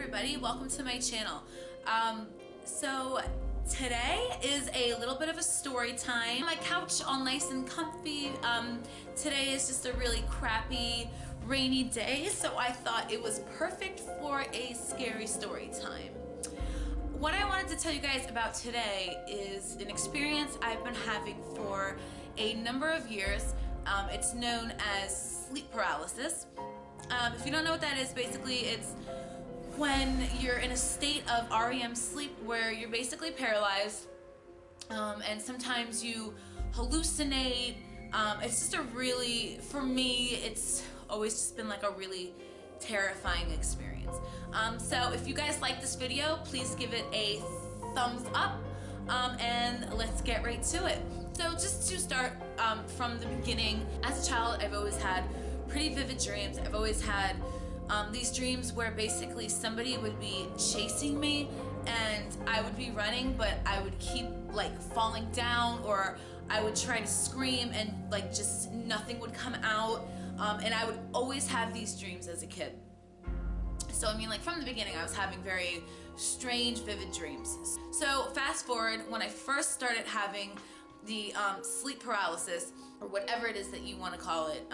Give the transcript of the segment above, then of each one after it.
everybody, welcome to my channel. So today is a little bit of a story time. My couch all nice and comfy. Today is just a really crappy rainy day, so I thought it was perfect for a scary story time. What I wanted to tell you guys about today is an experience I've been having for a number of years. It's known as sleep paralysis. If you don't know what that is, basically it's when you're in a state of REM sleep where you're basically paralyzed, and sometimes you hallucinate. It's just a really, for me, it's always just been like a really terrifying experience. So if you guys like this video, please give it a thumbs up, and let's get right to it. So just to start from the beginning, as a child, I've always had pretty vivid dreams. I've always had these dreams where basically somebody would be chasing me and I would be running, but I would keep like falling down, or I would try to scream and like just nothing would come out. And I would always have these dreams as a kid. So I mean, like from the beginning I was having very strange, vivid dreams. So fast forward, when I first started having the sleep paralysis, or whatever it is that you want to call it,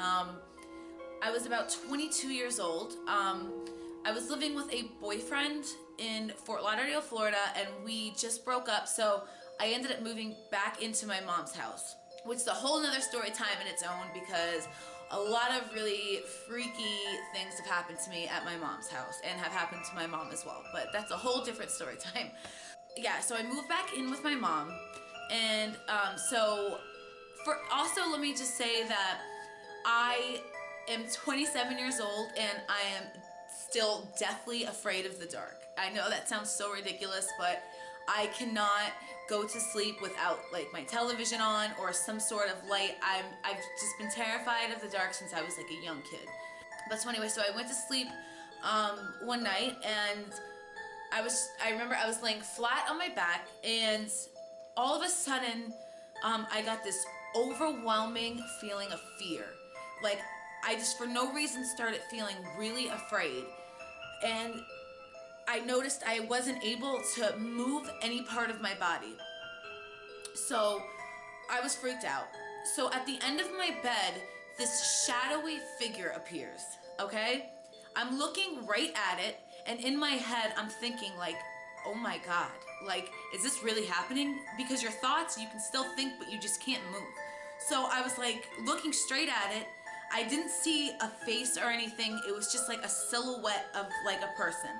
I was about 22 years old. I was living with a boyfriend in Fort Lauderdale, Florida, and we just broke up, so I ended up moving back into my mom's house, which is a whole nother story time in its own, because a lot of really freaky things have happened to me at my mom's house and have happened to my mom as well, but that's a whole different story time. Yeah, so I moved back in with my mom, and let me just say that I am 27 years old and I am still deathly afraid of the dark. I know that sounds so ridiculous, but I cannot go to sleep without like my television on or some sort of light. I've just been terrified of the dark since I was like a young kid. But so anyway, so I went to sleep one night, and I remember I was laying flat on my back, and all of a sudden I got this overwhelming feeling of fear. Like I just for no reason started feeling really afraid, and I noticed I wasn't able to move any part of my body. So I was freaked out. So at the end of my bed, this shadowy figure appears, okay? I'm looking right at it, and in my head I'm thinking like, oh my God, like, is this really happening? Because your thoughts, you can still think, but you just can't move. So I was like looking straight at it. I didn't see a face or anything. It was just like a silhouette of like a person.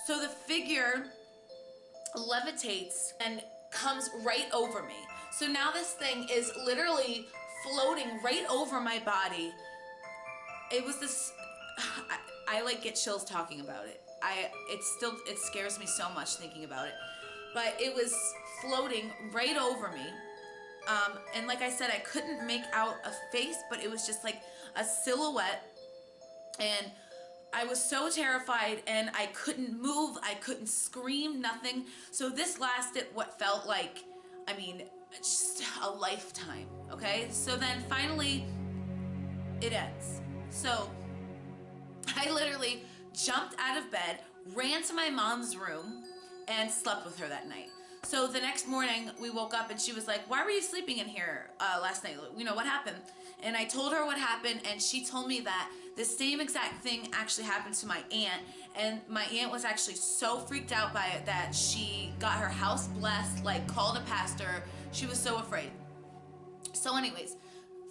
So the figure levitates and comes right over me. So now this thing is literally floating right over my body. It was this, I like get chills talking about it. It scares me so much thinking about it. But it was floating right over me. And like I said, I couldn't make out a face, but it was just like a silhouette, and I was so terrified, and I couldn't move, I couldn't scream, nothing. So this lasted what felt like, I mean, just a lifetime, okay? So then finally, it ends. So I literally jumped out of bed, ran to my mom's room, and slept with her that night. So the next morning we woke up and she was like, why were you sleeping in here last night? You know, what happened? And I told her what happened, and she told me that the same exact thing actually happened to my aunt, and my aunt was actually so freaked out by it that she got her house blessed, like called a pastor. She was so afraid. So anyways,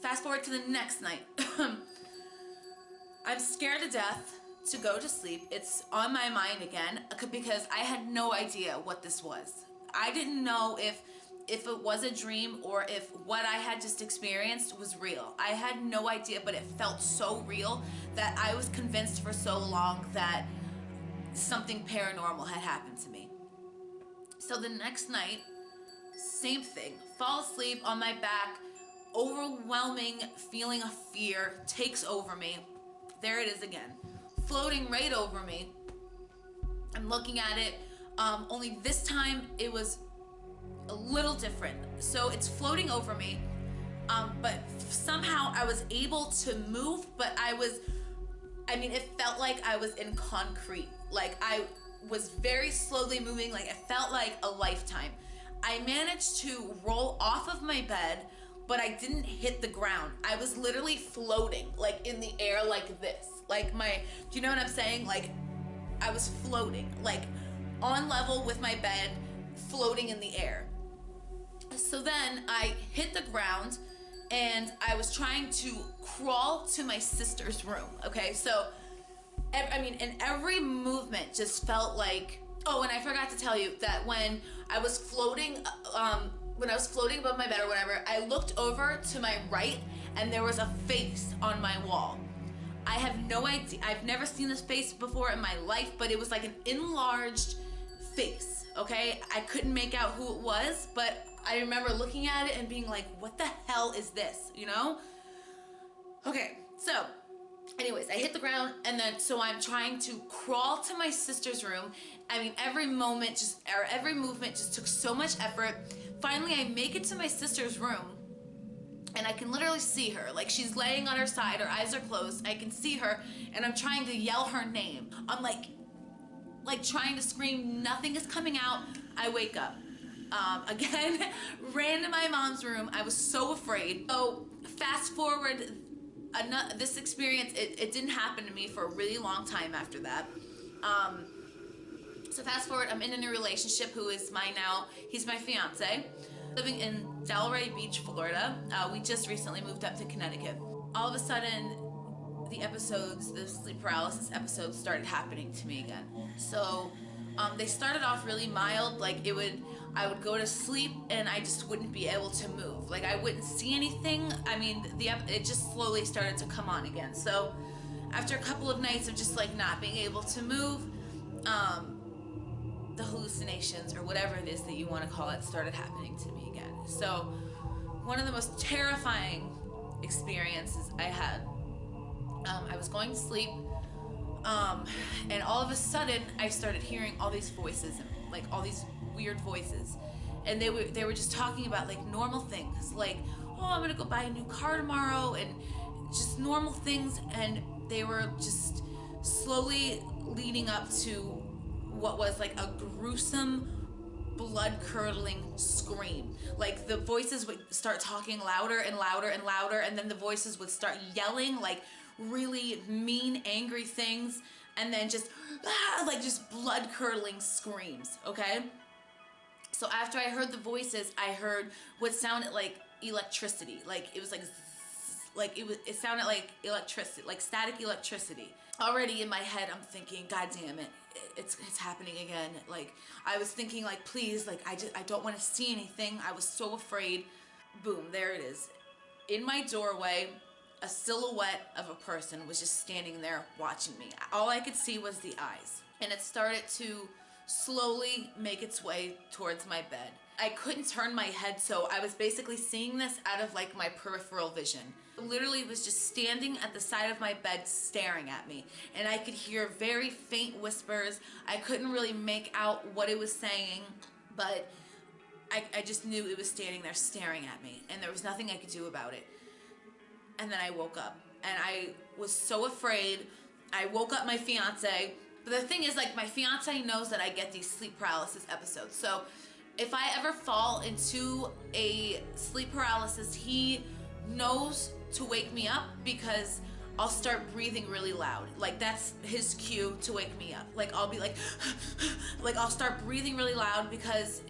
fast forward to the next night. I'm scared to death to go to sleep. It's on my mind again because I had no idea what this was. I didn't know if it was a dream or if what I had just experienced was real. I had no idea, but it felt so real that I was convinced for so long that something paranormal had happened to me. So the next night, same thing. Fall asleep on my back, overwhelming feeling of fear takes over me. There it is again, floating right over me. I'm looking at it. Only this time it was a little different. So it's floating over me, but somehow I was able to move, but I mean, it felt like I was in concrete. Like I was very slowly moving, like it felt like a lifetime. I managed to roll off of my bed, but I didn't hit the ground. I was literally floating, like in the air like this. Like do you know what I'm saying? Like I was floating, like on level with my bed, floating in the air. So then I hit the ground and I was trying to crawl to my sister's room, okay? So, I mean, and every movement just felt like, oh, and I forgot to tell you that when I was floating above my bed or whatever, I looked over to my right and there was a face on my wall. I have no idea, I've never seen this face before in my life, but it was like an enlarged face, okay? I couldn't make out who it was, but I remember looking at it and being like, what the hell is this, you know? Okay, so anyways, I hit the ground and then, so I'm trying to crawl to my sister's room. I mean, every movement just took so much effort. Finally, I make it to my sister's room and I can literally see her. Like she's laying on her side, her eyes are closed. I can see her and I'm trying to yell her name. I'm like trying to scream, nothing is coming out. I wake up. Again, ran to my mom's room. I was so afraid. So fast forward, this experience, it didn't happen to me for a really long time after that. So fast forward, I'm in a new relationship who is he's my fiance, living in Delray Beach, Florida. We just recently moved up to Connecticut. All of a sudden, the sleep paralysis episodes started happening to me again. So they started off really mild, like I would go to sleep and I just wouldn't be able to move. Like I wouldn't see anything. I mean, it just slowly started to come on again. So after a couple of nights of just like not being able to move, the hallucinations or whatever it is that you want to call it started happening to me again. So one of the most terrifying experiences I had, I was going to sleep, and all of a sudden I started hearing all these voices, like all these weird voices, and they were just talking about like normal things, like, oh, I'm gonna go buy a new car tomorrow, and just normal things, and they were just slowly leading up to what was like a gruesome, blood-curdling scream. Like the voices would start talking louder and louder and louder, and then the voices would start yelling like really mean, angry things, and then just like just blood-curdling screams, okay? So after I heard the voices, I heard what sounded like electricity. Like it was like it sounded like electricity, like static electricity. Already in my head, I'm thinking, God damn it, it's happening again. Like I was thinking, like, please, like I don't want to see anything. I was so afraid. Boom, there it is. In my doorway, a silhouette of a person was just standing there watching me. All I could see was the eyes, and it started to slowly make its way towards my bed. I couldn't turn my head, so I was basically seeing this out of like my peripheral vision. Literally, it was just standing at the side of my bed staring at me, and I could hear very faint whispers. I couldn't really make out what it was saying, but I just knew it was standing there staring at me, and there was nothing I could do about it. And then I woke up, and I was so afraid. I woke up my fiance. But the thing is, like, my fiance knows that I get these sleep paralysis episodes. So if I ever fall into a sleep paralysis, he knows to wake me up, because I'll start breathing really loud. Like that's his cue to wake me up. Like I'll be like, like I'll start breathing really loud, because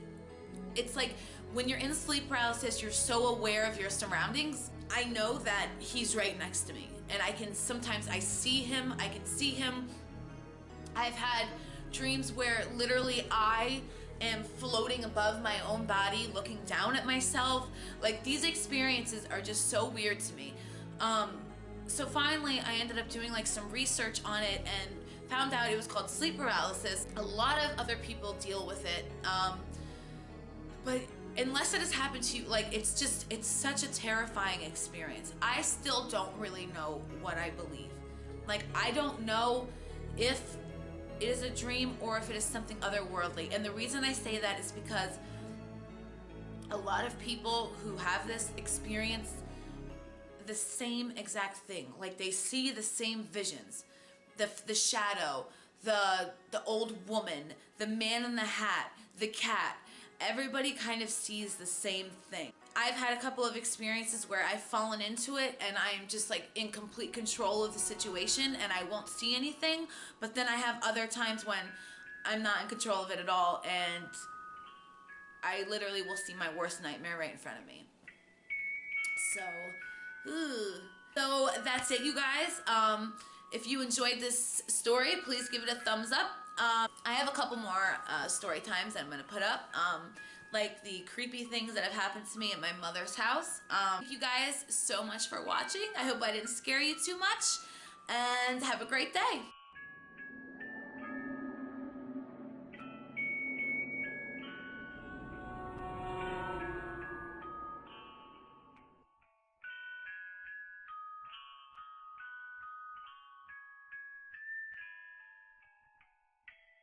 it's like when you're in sleep paralysis, you're so aware of your surroundings. I know that he's right next to me, and I can see him. I've had dreams where literally I am floating above my own body, looking down at myself. Like these experiences are just so weird to me. So finally I ended up doing like some research on it and found out it was called sleep paralysis. A lot of other people deal with it, but unless it has happened to you, like it's such a terrifying experience. I still don't really know what I believe. Like I don't know if it is a dream or if it is something otherworldly. And the reason I say that is because a lot of people who have this experience the same exact thing. Like they see the same visions, the shadow, the old woman, the man in the hat, the cat. Everybody kind of sees the same thing. I've had a couple of experiences where I've fallen into it and I'm just like in complete control of the situation and I won't see anything. But then I have other times when I'm not in control of it at all and I literally will see my worst nightmare right in front of me. So that's it, you guys. If you enjoyed this story, please give it a thumbs up. I have a couple more story times that I'm gonna put up, like the creepy things that have happened to me at my mother's house. Thank you guys so much for watching. I hope I didn't scare you too much, and have a great day.